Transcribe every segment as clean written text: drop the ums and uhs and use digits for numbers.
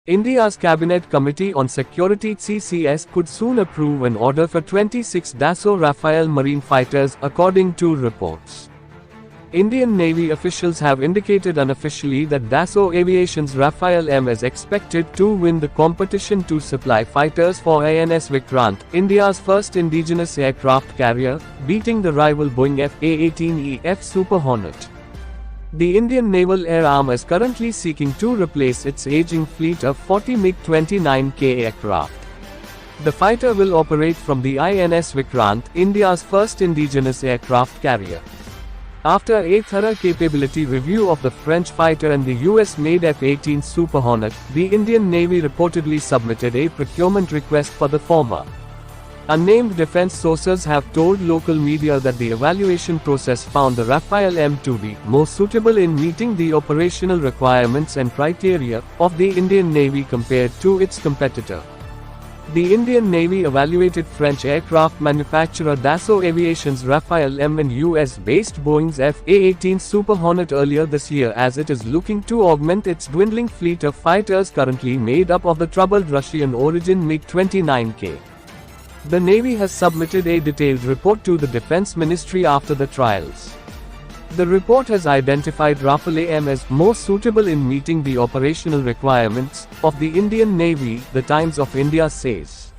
India's Cabinet Committee on Security (CCS) could soon approve an order for 26 Dassault Rafale marine fighters, according to reports. Indian Navy officials have indicated unofficially that Dassault Aviation's Rafale M is expected to win the competition to supply fighters for INS Vikrant, India's first indigenous aircraft carrier, beating the rival Boeing F-A-18E-F Super Hornet. The Indian Naval Air Arm is currently seeking to replace its aging fleet of 40 MiG-29K aircraft. The fighter will operate from the INS Vikrant, India's first indigenous aircraft carrier. After a thorough capability review of the French fighter and the US-made F-18 Super Hornet, the Indian Navy reportedly submitted a procurement request for the former. Unnamed defense sources have told local media that the evaluation process found the Rafale M to be more suitable in meeting the operational requirements and criteria of the Indian Navy compared to its competitor. The Indian Navy evaluated French aircraft manufacturer Dassault Aviation's Rafale M and US-based Boeing's F-A-18 Super Hornet earlier this year as it is looking to augment its dwindling fleet of fighters currently made up of the troubled Russian-origin MiG-29K. The Navy has submitted a detailed report to the Defense Ministry after the trials. The report has identified Rafale M as more suitable in meeting the operational requirements of the Indian Navy, the Times of India says.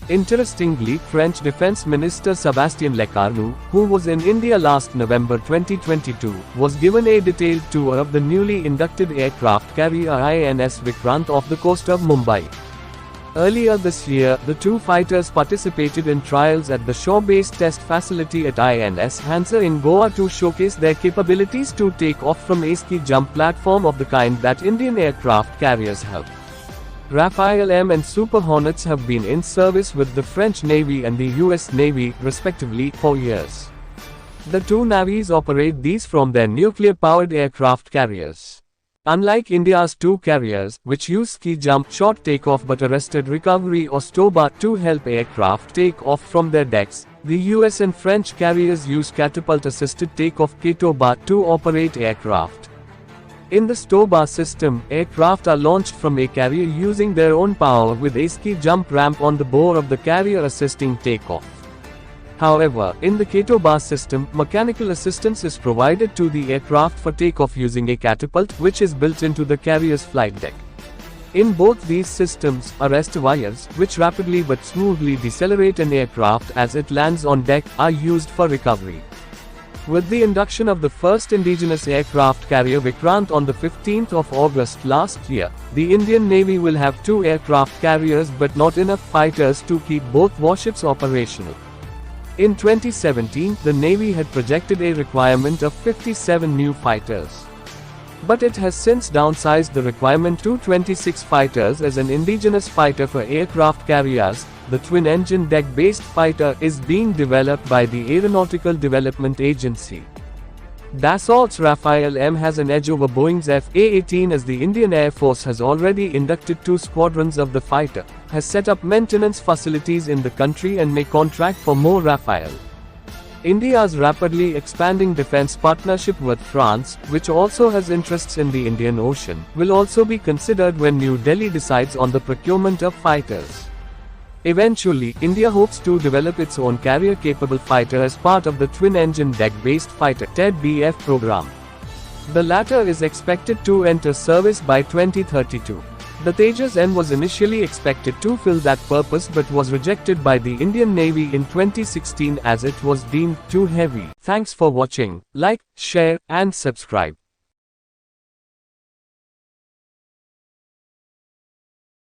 Interestingly, French Defense Minister Sébastien Lecornu, who was in India last November 2022, was given a detailed tour of the newly inducted aircraft carrier INS Vikrant off the coast of Mumbai. Earlier this year, the two fighters participated in trials at the shore-based test facility at INS Hansa in Goa to showcase their capabilities to take off from a ski jump platform of the kind that Indian aircraft carriers have. Rafale M and Super Hornets have been in service with the French Navy and the US Navy, respectively, for years. The two navies operate these from their nuclear-powered aircraft carriers. Unlike India's two carriers, which use ski jump short takeoff but arrested recovery or STOBA to help aircraft take off from their decks, the US and French carriers use catapult-assisted takeoff (CATOBA) to operate aircraft. In the STOBA system, aircraft are launched from a carrier using their own power with a ski jump ramp on the bow of the carrier assisting takeoff. However, in the CATOBA system, mechanical assistance is provided to the aircraft for takeoff using a catapult, which is built into the carrier's flight deck. In both these systems, arrest wires, which rapidly but smoothly decelerate an aircraft as it lands on deck, are used for recovery. With the induction of the first indigenous aircraft carrier Vikrant on the 15th of August last year, the Indian Navy will have two aircraft carriers but not enough fighters to keep both warships operational. In 2017, the Navy had projected a requirement of 57 new fighters. But it has since downsized the requirement to 26 fighters as an indigenous fighter for aircraft carriers. The twin-engine deck-based fighter is being developed by the Aeronautical Development Agency. Dassault's Rafale M has an edge over Boeing's F-A-18 as the Indian Air Force has already inducted 2 squadrons of the fighter, has set up maintenance facilities in the country and may contract for more Rafale. India's rapidly expanding defense partnership with France, which also has interests in the Indian Ocean, will also be considered when New Delhi decides on the procurement of fighters. Eventually, India hopes to develop its own carrier-capable fighter as part of the twin-engine deck-based fighter TED-BF program. The latter is expected to enter service by 2032. The Tejas N was initially expected to fill that purpose but was rejected by the Indian Navy in 2016 as it was deemed too heavy. Thanks for watching. Like, share, and subscribe.